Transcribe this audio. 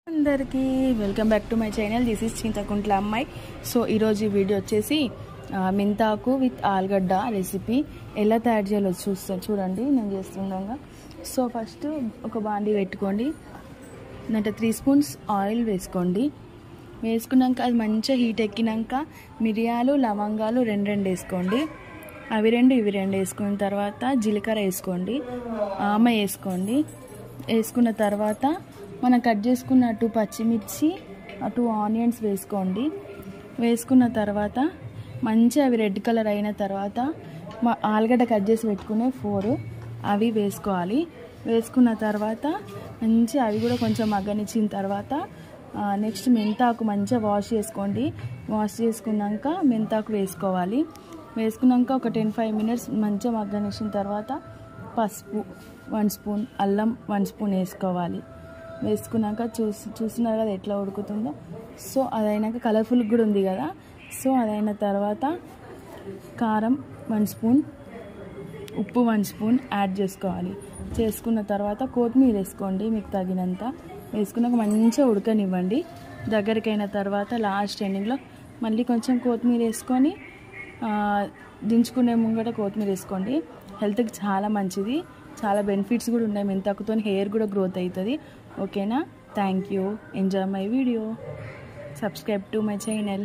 అందరికీ welcome back to my channel. This is Chinthakuntla అమ్మాయి. So ఈరోజు ఈ వీడియో వచ్చేసి మెంతాకు విత్ ఆలుగడ్డ రెసిపీ ఎలా తయారు చేయాలో చూడండి నేను చేస్తుండగా. సో ఫస్ట్ ఒక బాండీ పెట్టుకోండి, దాంట్లో 3 స్పూన్స్ ఆయిల్ వేసుకోండి. వేసుకున్నాక అది మంచిగా హీట్ ఎక్కినాక మిరియాలు లవంగాలు రెండు వేసుకోండి. అవి రెండు ఇవి రెండు వేసుకున్న తర్వాత జీలకర్ర వేసుకోండి, ఆమ వేసుకోండి. వేసుకున్న తర్వాత మనం కట్ చేసుకున్న 2 పచ్చిమిర్చి 2 ఆనియన్స్ వేసుకోండి. వేసుకున్న తర్వాత మంచిగా అవి రెడ్ కలర్ అయిన తర్వాత ఆలుగడ్డ కట్ చేసి పెట్టుకునే 4 అవి వేసుకోవాలి. వేసుకున్న తర్వాత మంచిగా అవి కూడా కొంచెం మగ్గనిచ్చిన తర్వాత నెక్స్ట్ మెంతాకు మంచిగా వాష్ చేసుకోండి. వాష్ చేసుకున్నాక మెంతాకు వేసుకోవాలి. వేసుకున్నాక ఒక 10-5 మినిట్స్ మంచిగా మగ్గనిచ్చిన తర్వాత పసుపు 1 స్పూన్, అల్లం 1 స్పూన్ వేసుకోవాలి. వేసుకున్నాక చూస్తున్నారు కదా ఎట్లా ఉడుకుతుందో. సో అదైనాక కలర్ఫుల్ కూడా ఉంది కదా. సో అదైన తర్వాత కారం 1 స్పూన్, ఉప్పు 1 స్పూన్ యాడ్ చేసుకోవాలి. చేసుకున్న తర్వాత కొత్తిమీర వేసుకోండి మీకు తగినంత. వేసుకున్నాక మంచిగా ఉడకనివ్వండి. దగ్గరికైన తర్వాత లాస్ట్ ఎండింగ్లో మళ్ళీ కొంచెం కొత్తిమీర వేసుకొని దించుకునే ముంగట కొత్తిమీర వేసుకోండి. హెల్త్కి చాలా మంచిది, చాలా బెనిఫిట్స్ కూడా ఉన్నాయి. మెంతాకుతో హెయిర్ కూడా గ్రోత్ అవుతుంది. ఓకేనా? Thank you. Enjoy my video. Subscribe to my channel.